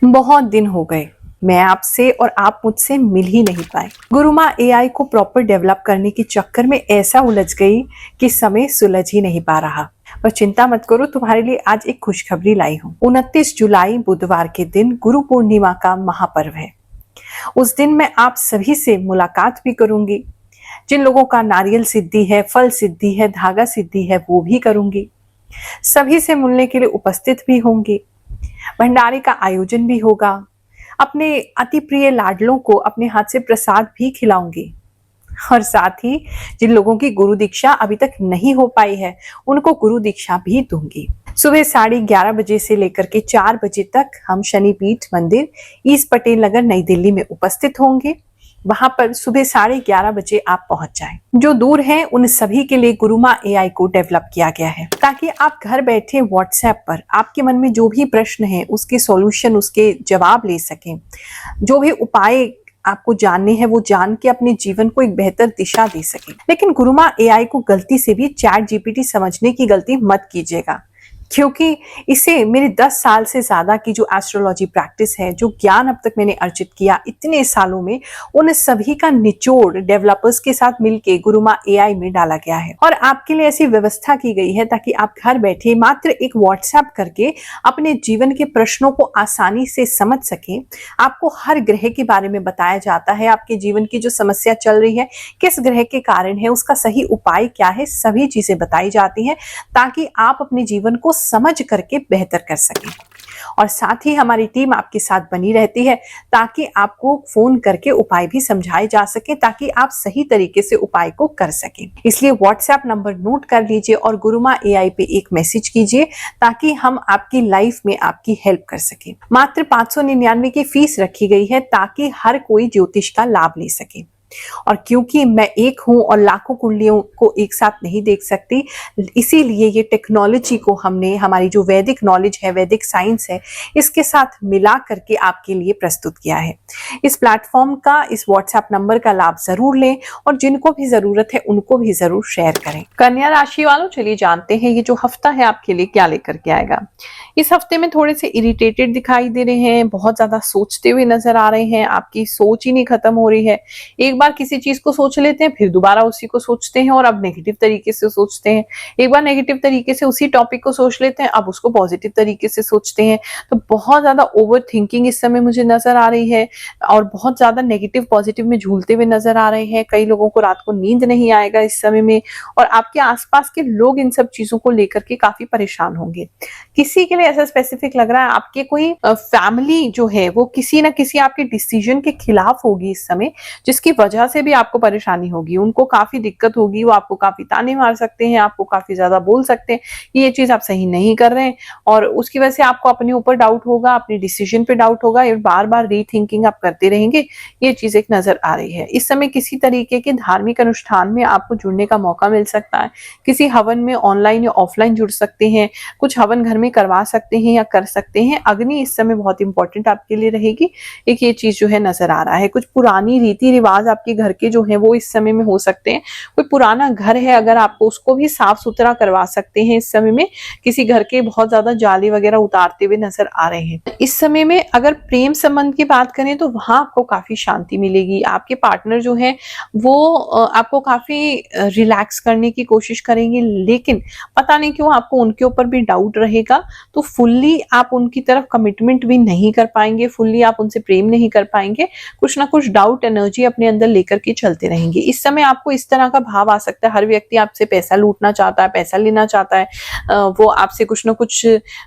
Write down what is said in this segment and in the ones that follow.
बहुत दिन हो गए, मैं आपसे और आप मुझसे मिल ही नहीं पाए। गुरु माँ एआई को प्रॉपर डेवलप करने के चक्कर में ऐसा उलझ गई कि समय सुलझ ही नहीं पा रहा। पर चिंता मत करो, तुम्हारे लिए आज एक खुशखबरी लाई हूँ। 29 जुलाई बुधवार के दिन गुरु पूर्णिमा का महापर्व है। उस दिन मैं आप सभी से मुलाकात भी करूंगी। जिन लोगों का नारियल सिद्धि है, फल सिद्धि है, धागा सिद्धि है, वो भी करूंगी। सभी से मिलने के लिए उपस्थित भी होंगी। भंडारे का आयोजन भी होगा। अपने अति प्रिय लाडलों को अपने हाथ से प्रसाद भी खिलाऊंगी। और साथ ही जिन लोगों की गुरु दीक्षा अभी तक नहीं हो पाई है, उनको गुरु दीक्षा भी दूंगी। सुबह 11:30 बजे से लेकर के 4 बजे तक हम शनिपीठ मंदिर ईस्ट पटेल नगर नई दिल्ली में उपस्थित होंगे। वहां पर सुबह 11:30 बजे आप पहुंच जाएं। जो दूर हैं उन सभी के लिए गुरु माँ एआई को डेवलप किया गया है, ताकि आप घर बैठे व्हाट्सएप पर आपके मन में जो भी प्रश्न है उसके सॉल्यूशन, उसके जवाब ले सकें। जो भी उपाय आपको जानने हैं वो जान के अपने जीवन को एक बेहतर दिशा दे सके। लेकिन गुरु माँ एआई को गलती से भी चैट जीपीटी समझने की गलती मत कीजिएगा, क्योंकि इसे मेरे 10 साल से ज्यादा की जो एस्ट्रोलॉजी प्रैक्टिस है, जो ज्ञान अब तक मैंने अर्जित किया इतने सालों में, उन सभी का निचोड़ डेवलपर्स के साथ मिलके गुरु माँ एआई में डाला गया है। और आपके लिए ऐसी व्यवस्था की गई है ताकि आप घर बैठे मात्र एक व्हाट्सएप करके अपने जीवन के प्रश्नों को आसानी से समझ सकें। आपको हर ग्रह के बारे में बताया जाता है, आपके जीवन की जो समस्या चल रही है, किस ग्रह के कारण है, उसका सही उपाय क्या है, सभी चीजें बताई जाती हैं, ताकि आप अपने जीवन को समझ करके बेहतर कर सकें। और साथ ही हमारी टीम आपके साथ बनी रहती है, ताकि आपको फोन करके उपाय भी समझाए जा सके, ताकि आप सही तरीके से उपाय को कर सकें। इसलिए व्हाट्सएप नंबर नोट कर लीजिए और गुरु माँ एआई पे एक मैसेज कीजिए, ताकि हम आपकी लाइफ में आपकी हेल्प कर सकें। मात्र 599 की फीस रखी गई है, ताकि हर कोई ज्योतिष का लाभ ले सके। और क्योंकि मैं एक हूं और लाखों कुंडलियों को एक साथ नहीं देख सकती, इसीलिए ये टेक्नोलॉजी को हमने, हमारी जो वैदिक नॉलेज है, वैदिक साइंस है, इसके साथ मिला करके आपके लिए प्रस्तुत किया है। इस प्लेटफॉर्म का, इस व्हाट्सएप नंबर का लाभ जरूर लें और जिनको भी जरूरत है उनको भी जरूर शेयर करें। कन्या राशि वालों, चलिए जानते हैं ये जो हफ्ता है आपके लिए क्या लेकर के आएगा। इस हफ्ते में थोड़े से इरिटेटेड दिखाई दे रहे हैं, बहुत ज्यादा सोचते हुए नजर आ रहे हैं, आपकी सोच ही नहीं खत्म हो रही है। एक बार किसी चीज को सोच लेते हैं, फिर दोबारा उसी को सोचते हैं और अब नेगेटिव तरीके से सोचते हैं। एक बार नेगेटिव तरीके से उसी टॉपिक को सोच लेते हैं, अब उसको पॉजिटिव तरीके से सोचते हैं। तो बहुत ज्यादा ओवर थिंकिंग इस समय मुझे नजर आ रही है और बहुत ज्यादा नेगेटिव पॉजिटिव में झूलते हुए नजर आ रहे हैं। कई लोगों को रात को नींद नहीं आएगा इस समय में, और आपके आसपास के लोग इन सब चीजों को लेकर के काफी परेशान होंगे। किसी के लिए ऐसा स्पेसिफिक लग रहा है, आपके कोई फैमिली जो है वो किसी ना किसी आपके डिसीजन के खिलाफ होगी इस समय, जिसकी वजह से भी आपको परेशानी होगी। उनको काफी दिक्कत होगी, वो आपको काफी ताने मार सकते हैं, आपको काफी ज्यादा बोल सकते हैं कि ये चीज आप सही नहीं कर रहे हैं, और उसकी वजह से आपको अपने ऊपर डाउट होगा, अपने डिसीजन पे डाउट होगा, बार बार रीथिंकिंग आप करते रहेंगे। ये चीज एक नजर आ रही है। इस समय किसी तरीके के धार्मिक अनुष्ठान में आपको जुड़ने का मौका मिल सकता है। किसी हवन में ऑनलाइन या ऑफलाइन जुड़ सकते हैं, कुछ हवन घर में करवा सकते हैं या कर सकते हैं। अग्नि इस समय बहुत इंपॉर्टेंट आपके लिए रहेगी, एक ये चीज जो है नजर आ रहा है। कुछ पुरानी रीति रिवाज आपके घर के जो है वो इस समय में हो सकते हैं। कोई पुराना घर है अगर आपको, उसको भी साफ सुथरा करवा सकते हैं इस समय में। किसी घर के बहुत ज्यादा जाली वगैरह उतारते हुए नजर आ रहे हैं। इस समय में अगर प्रेम संबंध की बात करें तो वहां आपको काफी शांति मिलेगी। आपके पार्टनर जो है वो आपको काफी रिलैक्स करने की कोशिश करेंगे, लेकिन पता नहीं क्यों आपको उनके ऊपर भी डाउट रहेगा। तो फुल्ली आप उनकी तरफ कमिटमेंट भी नहीं कर पाएंगे, फुल्ली आप उनसे प्रेम नहीं कर पाएंगे। कुछ ना कुछ डाउट एनर्जी अपने अंदर लेकर के चलते रहेंगे। इस समय आपको इस तरह का भाव आ सकता है, हर व्यक्ति आपसे पैसा लूटना चाहता है, पैसा लेना चाहता है, वो आपसे कुछ ना कुछ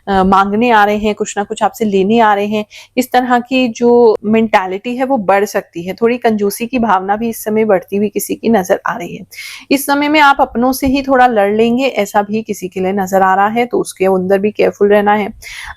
मांगने आ रहे हैं, कुछ ना कुछ आपसे लेने आ रहे हैं। इस तरह की जो मेंटालिटी है वो बढ़ सकती है। थोड़ी कंजूसी की भावना भी इस समय बढ़ती हुई किसी की नजर आ रही है। इस समय में आप अपनों से ही थोड़ा लड़ लेंगे, ऐसा भी किसी के लिए नजर आ रहा है, तो उसके अंदर भी केयरफुल रहना है।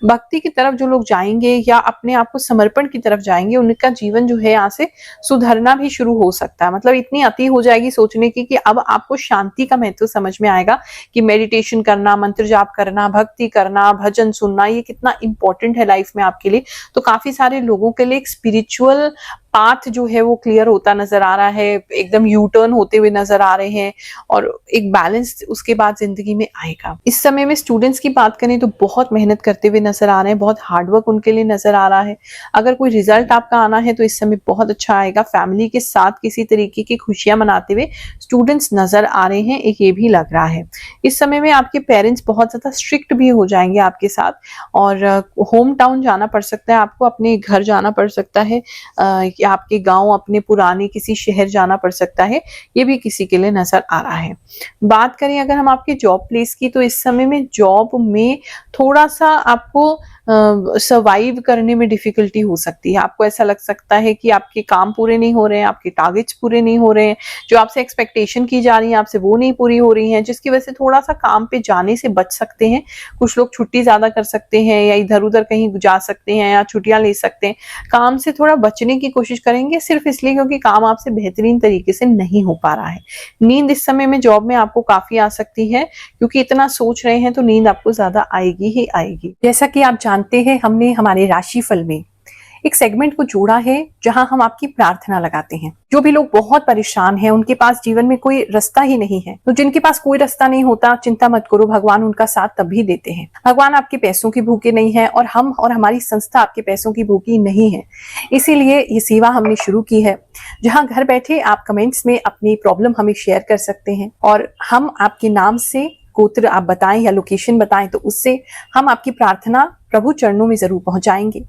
भक्ति की तरफ जो लोग जाएंगे या अपने आप को समर्पण की तरफ जाएंगे, उनका जीवन जो है यहाँ से सुधरना भी शुरू हो सकता है। मतलब इतनी अति हो जाएगी सोचने की कि अब आपको शांति का महत्व समझ में आएगा कि मेडिटेशन करना, मंत्र जाप करना, भक्ति करना, भजन सुनना, ये कितना इंपॉर्टेंट है लाइफ में आपके लिए। तो काफी सारे लोगों के लिए एक स्पिरिचुअल पाथ जो है वो क्लियर होता नजर आ रहा है, एकदम यू टर्न होते हुए नजर आ रहे हैं और एक बैलेंस उसके बाद जिंदगी में आएगा। इस समय में स्टूडेंट्स की बात करें तो बहुत मेहनत करते हुए नजर आ रहे हैं, बहुत हार्डवर्क उनके लिए नजर आ रहा है। अगर कोई रिजल्ट आपका आना है तो इस समय बहुत अच्छा आएगा। फैमिली के साथ किसी तरीके की खुशियां मनाते हुए स्टूडेंट्स नजर आ रहे हैं, एक ये भी लग रहा है। इस समय में आपके पेरेंट्स बहुत ज्यादा स्ट्रिक्ट भी हो जाएंगे आपके साथ और होम टाउन जाना पड़ सकता है आपको, अपने घर जाना पड़ सकता है, या आपके गांव, अपने पुराने किसी शहर जाना पड़ सकता है। ये भी किसी के लिए नजर आ रहा है। बात करें अगर हम आपके जॉब प्लेस की, तो इस समय में जॉब में थोड़ा सा आपको सर्वाइव करने में डिफिकल्टी हो सकती है। आपको ऐसा लग सकता है कि आपके काम पूरे नहीं हो रहे हैं, आपके टारगेट्स पूरे नहीं हो रहे हैं, जो आपसे एक्सपेक्टेशन की जा रही है आपसे वो नहीं पूरी हो रही हैं, जिसकी वजह से थोड़ा सा काम पे जाने से बच सकते हैं। कुछ लोग छुट्टी ज्यादा कर सकते हैं या इधर उधर कहीं जा सकते हैं या छुट्टियां ले सकते हैं। काम से थोड़ा बचने की कोशिश करेंगे, सिर्फ इसलिए क्योंकि काम आपसे बेहतरीन तरीके से नहीं हो पा रहा है। नींद इस समय में जॉब में आपको काफी आ सकती है, क्योंकि इतना सोच रहे हैं तो नींद आपको ज्यादा आएगी ही आएगी। जैसा कि आप जानते हैं, हमने हमारे राशिफल में एक सेगमेंट को जोड़ा है जहां हम आपकी प्रार्थना लगाते हैं। जो भी लोग बहुत परेशान हैं, उनके पास जीवन में कोई रास्ता ही नहीं है, तो जिनके पास कोई रास्ता नहीं होता, चिंता मत करो, भगवान उनका साथ तभी देते हैं। भगवान आपके पैसों की भूखे नहीं है और हम और हमारी संस्था आपके पैसों की भूखी नहीं है। इसीलिए ये सेवा हमने शुरू की है, जहां घर बैठे आप कमेंट्स में अपनी प्रॉब्लम हमें शेयर कर सकते हैं और हम आपके नाम से गोत्र आप बताएं या लोकेशन बताएं, तो उससे हम आपकी प्रार्थना प्रभु चरणों में जरूर पहुंचाएंगे।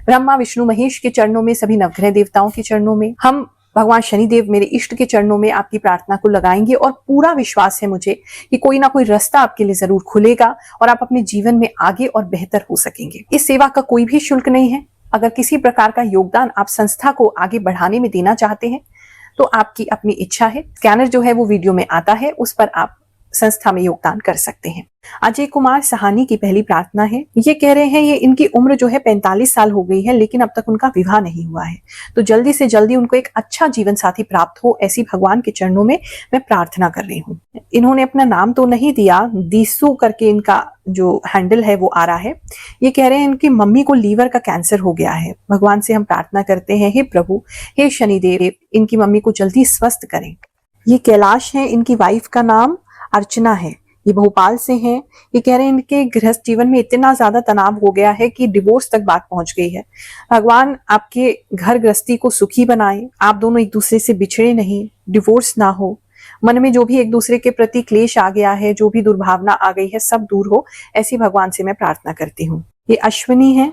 ब्रह्मा विष्णु महेश के चरणों में, सभी नवग्रह देवताओं के चरणों में, हम भगवान शनिदेव मेरे इष्ट के चरणों में आपकी प्रार्थना को लगाएंगे और पूरा विश्वास है मुझे कि कोई ना कोई रास्ता आपके लिए जरूर खुलेगा और आप अपने जीवन में आगे और बेहतर हो सकेंगे। इस सेवा का कोई भी शुल्क नहीं है। अगर किसी प्रकार का योगदान आप संस्था को आगे बढ़ाने में देना चाहते हैं तो आपकी अपनी इच्छा है। स्कैनर जो है वो वीडियो में आता है, उस पर आप संस्था में योगदान कर सकते हैं। अजय कुमार सहानी की पहली प्रार्थना है। ये कह रहे हैं ये इनकी उम्र जो है 45 साल हो गई है, लेकिन अब तक उनका विवाह नहीं हुआ है, तो जल्दी से जल्दी उनको एक अच्छा जीवन साथी प्राप्त हो, ऐसी भगवान के चरणों में मैं प्रार्थना कर रही हूँ। इन्होंने अपना नाम तो नहीं दिया, दीसू करके इनका जो हैंडल है वो आ रहा है। ये कह रहे हैं इनकी मम्मी को लीवर का कैंसर हो गया है। भगवान से हम प्रार्थना करते हैं, हे प्रभु, हे शनिदेव, इनकी मम्मी को जल्दी स्वस्थ करें। ये कैलाश है, इनकी वाइफ का नाम अर्चना है, ये भोपाल से हैं। ये कह रहे हैं इनके गृहस्थ जीवन में इतना ज्यादा तनाव हो गया है कि डिवोर्स तक बात पहुंच गई है। भगवान आपके घर गृहस्थी को सुखी बनाए, आप दोनों एक दूसरे से बिछड़े नहीं, डिवोर्स ना हो, मन में जो भी एक दूसरे के प्रति क्लेश आ गया है, जो भी दुर्भावना आ गई है, सब दूर हो, ऐसी भगवान से मैं प्रार्थना करती हूँ। ये अश्विनी है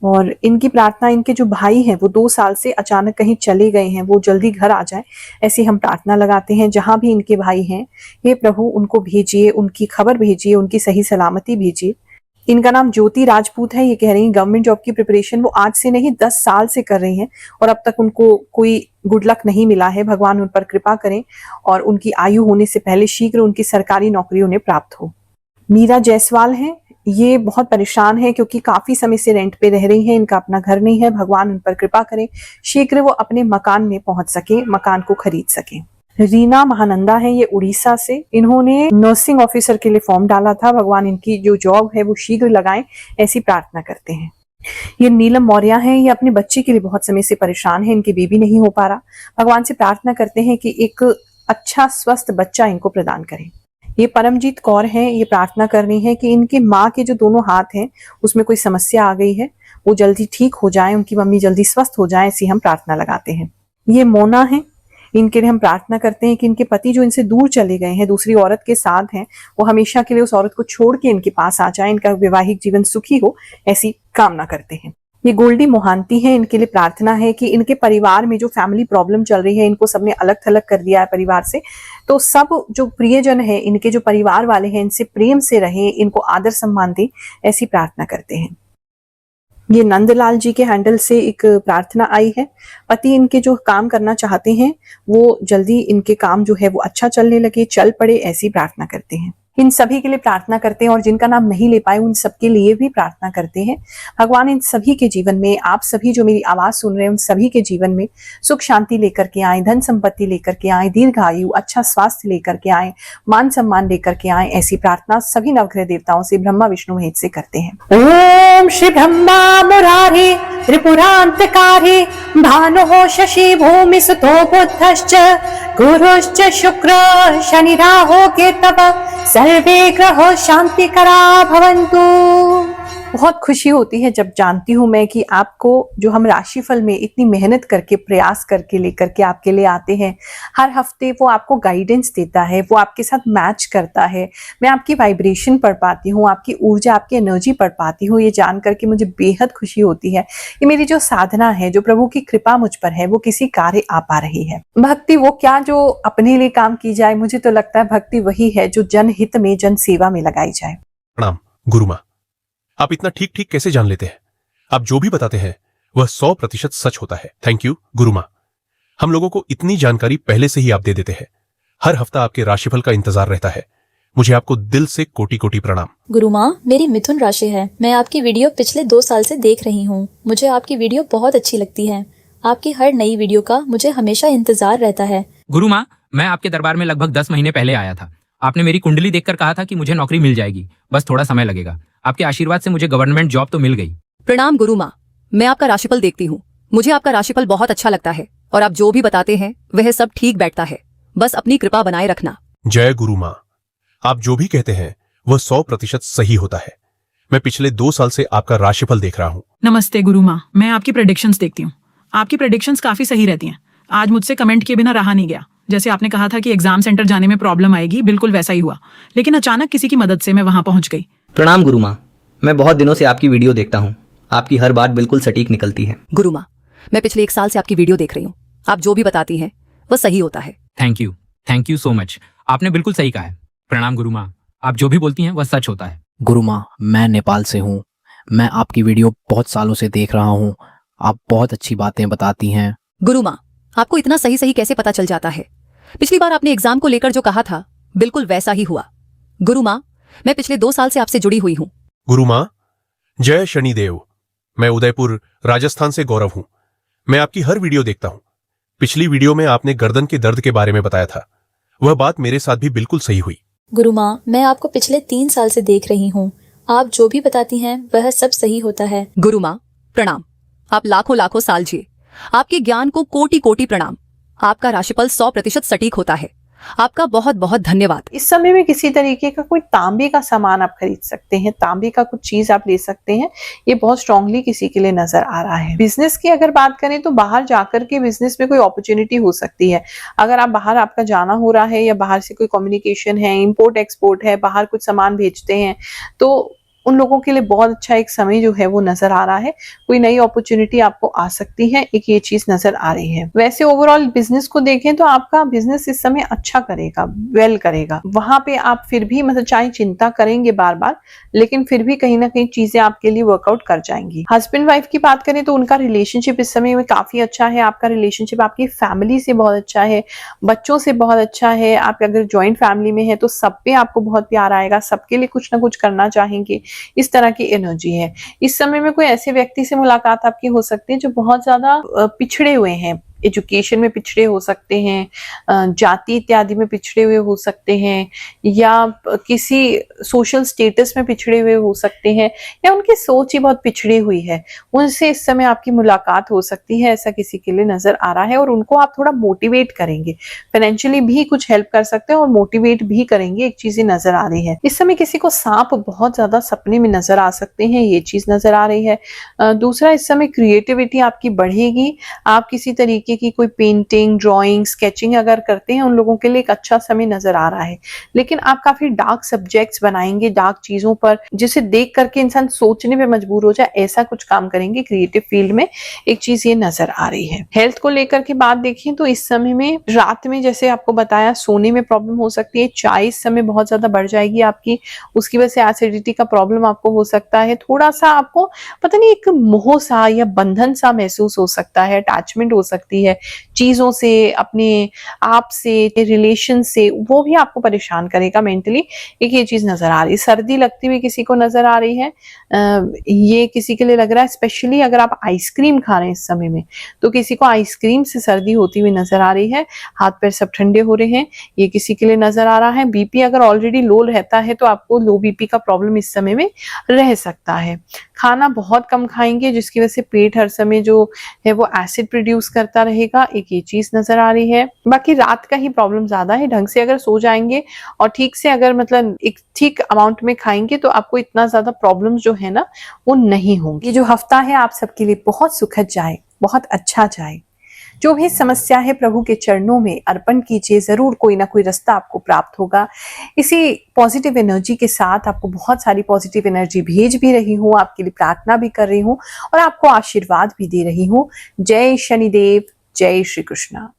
और इनकी प्रार्थना, इनके जो भाई हैं वो 2 साल से अचानक कहीं चले गए हैं, वो जल्दी घर आ जाए, ऐसी हम प्रार्थना लगाते हैं। जहां भी इनके भाई हैं, हे प्रभु उनको भेजिए, उनकी खबर भेजिए, उनकी सही सलामती भेजिए। इनका नाम ज्योति राजपूत है। ये कह रही हैं गवर्नमेंट जॉब की प्रिपरेशन वो आज से नहीं 10 साल से कर रही हैं और अब तक उनको कोई गुड लक नहीं मिला है। भगवान उन पर कृपा करें और उनकी आयु होने से पहले शीघ्र उनकी सरकारी नौकरी उन्हें प्राप्त हो। मीरा जायसवाल है, ये बहुत परेशान है क्योंकि काफी समय से रेंट पे रह रही हैं, इनका अपना घर नहीं है। भगवान उन पर कृपा करें, शीघ्र वो अपने मकान में पहुंच सके, मकान को खरीद सके। रीना महानंदा है, ये उड़ीसा से, इन्होंने नर्सिंग ऑफिसर के लिए फॉर्म डाला था। भगवान इनकी जो जॉब है वो शीघ्र लगाएं, ऐसी प्रार्थना करते हैं। ये नीलम मौर्य है, ये अपने बच्चे के लिए बहुत समय से परेशान है, इनकी बेबी नहीं हो पा रहा। भगवान से प्रार्थना करते हैं कि एक अच्छा स्वस्थ बच्चा इनको प्रदान करें। ये परमजीत कौर हैं, ये प्रार्थना कर रही हैं कि इनके माँ के जो दोनों हाथ हैं उसमें कोई समस्या आ गई है, वो जल्दी ठीक हो जाए, उनकी मम्मी जल्दी स्वस्थ हो जाए, ऐसी हम प्रार्थना लगाते हैं। ये मोना है, इनके लिए हम प्रार्थना करते हैं कि इनके पति जो इनसे दूर चले गए हैं, दूसरी औरत के साथ हैं, वो हमेशा के लिए उस औरत को छोड़ के इनके पास आ जाए, इनका वैवाहिक जीवन सुखी हो, ऐसी कामना करते हैं। ये गोल्डी मोहांती है, इनके लिए प्रार्थना है कि इनके परिवार में जो फैमिली प्रॉब्लम चल रही है, इनको सबने अलग थलग कर दिया है परिवार से, तो सब जो प्रियजन है, इनके जो परिवार वाले हैं, इनसे प्रेम से रहें, इनको आदर सम्मान दें, ऐसी प्रार्थना करते हैं। ये नंदलाल जी के हैंडल से एक प्रार्थना आई है, पति इनके जो काम करना चाहते हैं वो जल्दी इनके काम जो है वो अच्छा चलने लगे, चल पड़े, ऐसी प्रार्थना करते हैं। इन सभी के लिए प्रार्थना करते हैं और जिनका नाम नहीं ले पाए उन सबके लिए भी प्रार्थना करते हैं। भगवान इन सभी के जीवन में, आप सभी जो मेरी आवाज सुन रहे हैं, उन सभी के जीवन में सुख शांति लेकर के आए, धन संपत्ति लेकर के आए, दीर्घायु, अच्छा स्वास्थ्य लेकर के आए, मान सम्मान लेकर के आए, ऐसी प्रार्थना सभी नवग्रह देवताओं से, ब्रह्मा विष्णु महेश से करते हैं। ओम श्री ब्रह्मा मुरारी त्रिपुरान्तकारे भानुः शशि भूमिसुतो बुधश्च गुरुश्च शुक्र शनिराहो केतवः सर्वे ग्रहो शांतिकरा भवन्तु। बहुत खुशी होती है जब जानती हूँ मैं कि आपको जो हम राशिफल में इतनी मेहनत करके प्रयास करके लेकर के आपके लिए आते हैं, हर हफ्ते वो आपको गाइडेंस देता है, वो आपके साथ मैच करता है। मैं आपकी वाइब्रेशन पढ़ पाती हूँ, आपकी ऊर्जा, आपकी एनर्जी पढ़ पाती हूँ। ये जान करके मुझे बेहद खुशी होती है। ये मेरी जो साधना है, जो प्रभु की कृपा मुझ पर है, वो किसी कार्य आ पा रही है। भक्ति वो क्या जो अपने लिए काम की जाए, मुझे तो लगता है भक्ति वही है जो जनहित में, जन सेवा में लगाई जाए। प्रणाम गुरु माँ, आप इतना ठीक ठीक कैसे जान लेते हैं? आप जो भी बताते हैं वह 100% सच होता है। थैंक यू गुरु माँ, हम लोगों को इतनी जानकारी पहले से ही आप दे देते हैं। हर हफ्ता आपके राशिफल का इंतजार रहता है। मुझे आपको दिल से कोटि कोटि प्रणाम। गुरु माँ, मेरी मिथुन राशि है। मैं आपकी वीडियो पिछले 2 साल से देख रही हूँ। मुझे आपकी वीडियो बहुत अच्छी लगती है। आपकी हर नई वीडियो का मुझे हमेशा इंतजार रहता है। गुरु माँ, मैं आपके दरबार में लगभग 10 महीने पहले आया था। आपने मेरी कुंडली देखकर कहा था कि मुझे नौकरी मिल जाएगी, बस थोड़ा समय लगेगा। आपके आशीर्वाद से मुझे गवर्नमेंट जॉब तो मिल गई। प्रणाम गुरु माँ, मैं आपका राशिफल देखती हूँ। मुझे आपका राशिफल बहुत अच्छा लगता है और आप जो भी बताते हैं वह सब ठीक बैठता है। बस अपनी कृपा बनाए रखना। जय गुरु माँ, आप जो भी कहते हैं वह 100% सही होता है। मैं पिछले 2 साल से आपका राशिफल देख रहा हूँ। नमस्ते गुरु माँ, मैं आपकी प्रेडिक्शंस देखती हूँ। आपकी प्रेडिक्शंस काफी सही रहती हैं। आज मुझसे कमेंट किए बिना रहा नहीं गया। जैसे आपने कहा था कि एग्जाम सेंटर जाने में प्रॉब्लम आएगी, बिल्कुल वैसा ही हुआ। लेकिन अचानक किसी की मदद से मैं वहां पहुंच गई। प्रणाम गुरु माँ, मैं बहुत दिनों से आपकी वीडियो देखता हूँ। आपकी हर बात बिल्कुल सटीक निकलती है। गुरु माँ, मैं पिछले 1 साल से आपकी वीडियो देख रही हूँ। आप जो भी बताती हैं वह सही होता है। Thank you so much. आपने बिल्कुल सही कहा है। प्रणाम गुरु माँ, आप जो भी बोलती हैं वह सच होता है। गुरु माँ, मैं नेपाल से हूँ। मैं आपकी वीडियो बहुत सालों से देख रहा हूँ। आप बहुत अच्छी बातें बताती हैं। गुरु माँ, आपको इतना सही सही कैसे पता चल जाता है? पिछली बार आपने एग्जाम को लेकर जो कहा था बिल्कुल वैसा ही हुआ। गुरु माँ, मैं पिछले 2 साल से आपसे जुड़ी हुई हूँ। गुरु माँ, जय शनिदेव। मैं उदयपुर राजस्थान से गौरव हूँ। मैं आपकी हर वीडियो देखता हूँ। पिछली वीडियो में आपने गर्दन के दर्द के बारे में बताया था, वह बात मेरे साथ भी बिल्कुल सही हुई। गुरु माँ, मैं आपको पिछले 3 साल से देख रही हूँ। आप जो भी बताती हैं वह सब सही होता है। गुरु माँ प्रणाम, आप लाखों लाखों साल जिए। आपके ज्ञान को कोटि कोटि प्रणाम। आपका राशिफल 100% सटीक होता है। आपका बहुत बहुत धन्यवाद। इस समय में किसी तरीके का कोई तांबे का सामान आप खरीद सकते हैं, तांबे का कुछ चीज आप ले सकते हैं। ये बहुत स्ट्रांगली किसी के लिए नजर आ रहा है। बिजनेस की अगर बात करें तो बाहर जाकर के बिजनेस में कोई अपॉर्चुनिटी हो सकती है। अगर आप बाहर, आपका जाना हो रहा है या बाहर से कोई कम्युनिकेशन है, इंपोर्ट एक्सपोर्ट है, बाहर कुछ सामान भेजते हैं, तो उन लोगों के लिए बहुत अच्छा एक समय जो है वो नजर आ रहा है। कोई नई अपॉर्चुनिटी आपको आ सकती है, एक ये चीज नजर आ रही है। वैसे ओवरऑल बिजनेस को देखें तो आपका बिजनेस इस समय अच्छा करेगा, वेल करेगा। वहां पे आप फिर भी मतलब चाहे चिंता करेंगे बार बार, लेकिन फिर भी कहीं ना कहीं चीजें आपके लिए वर्कआउट कर जाएंगी। हस्बैंड वाइफ की बात करें तो उनका रिलेशनशिप इस समय में काफी अच्छा है। आपका रिलेशनशिप आपकी फैमिली से बहुत अच्छा है, बच्चों से बहुत अच्छा है। आप अगर ज्वाइंट फैमिली में है तो सब पे आपको बहुत प्यार आएगा, सबके लिए कुछ ना कुछ करना चाहेंगे, इस तरह की एनर्जी है। इस समय में कोई ऐसे व्यक्ति से मुलाकात आपकी हो सकती है जो बहुत ज्यादा पिछड़े हुए हैं, एजुकेशन में पिछड़े हो सकते हैं, जाति इत्यादि में पिछड़े हुए हो सकते हैं, या किसी सोशल स्टेटस में पिछड़े हुए हो सकते हैं, या उनकी सोच ही बहुत पिछड़ी हुई है। उनसे इस समय आपकी मुलाकात हो सकती है, ऐसा किसी के लिए नजर आ रहा है। और उनको आप थोड़ा मोटिवेट करेंगे, फाइनेंशियली भी कुछ हेल्प कर सकते हैं और मोटिवेट भी करेंगे, एक चीज नजर आ रही है। इस समय किसी को सांप बहुत ज्यादा सपने में नजर आ सकते हैं, ये चीज नजर आ रही है। दूसरा, इस समय क्रिएटिविटी आपकी बढ़ेगी। आप किसी तरीके की कोई पेंटिंग, ड्राइंग, स्केचिंग अगर करते हैं, उन लोगों के लिए एक अच्छा समय नजर आ रहा है। लेकिन आप काफी डार्क सब्जेक्ट्स बनाएंगे, डार्क चीजों पर जिसे देख करके इंसान सोचने पे मजबूर हो जाए, ऐसा कुछ काम करेंगे क्रिएटिव फील्ड में, एक चीज ये नजर आ रही है। हेल्थ को लेकर के बात देखें तो इस समय में रात में, जैसे आपको बताया, सोने में प्रॉब्लम हो सकती है। चाय इस समय बहुत ज्यादा बढ़ जाएगी आपकी, उसकी वजह से एसिडिटी का प्रॉब्लम आपको हो सकता है। थोड़ा सा आपको पता नहीं एक मोह सा या बंधन सा महसूस हो सकता है, अटैचमेंट हो सकती रही है, चीजों से, अपने आप से, रिलेशन से, वो भी आपको परेशान करेगा मेंटली। एक ये चीज नजर आ रही है। सर्दी लगती हुई किसी को नजर आ रही है, ये किसी के लिए लग रहा है, स्पेशली अगर आप आइसक्रीम खा रहे हैं इस समय में, तो किसी को आइसक्रीम से सर्दी होती हुई नजर आ रही है। हाथ पैर सब ठंडे हो रहे हैं, ये किसी के लिए नजर आ रहा है। बीपी अगर ऑलरेडी लो रहता है तो आपको लो बीपी का प्रॉब्लम इस समय में रह सकता है। खाना बहुत कम खाएंगे जिसकी वजह से पेट हर समय जो है वो एसिड प्रोड्यूस करता रहेगा, एक ये चीज नजर आ रही है। बाकी रात का ही प्रॉब्लम ज्यादा है। ढंग से अगर सो जाएंगे और ठीक से अगर मतलब एक ठीक अमाउंट में खाएंगे तो आपको इतना ज्यादा प्रॉब्लम जो है ना वो नहीं होंगी। ये जो हफ्ता है आप सबके लिए बहुत सुखद जाए, बहुत अच्छा जाए। जो भी समस्या है प्रभु के चरणों में अर्पण कीजिए, जरूर कोई ना कोई रास्ता आपको प्राप्त होगा। इसी पॉजिटिव एनर्जी के साथ आपको बहुत सारी पॉजिटिव एनर्जी भेज भी रही हूँ, आपके लिए प्रार्थना भी कर रही हूँ और आपको आशीर्वाद भी दे रही हूँ। जय शनिदेव, जय श्री कृष्णा।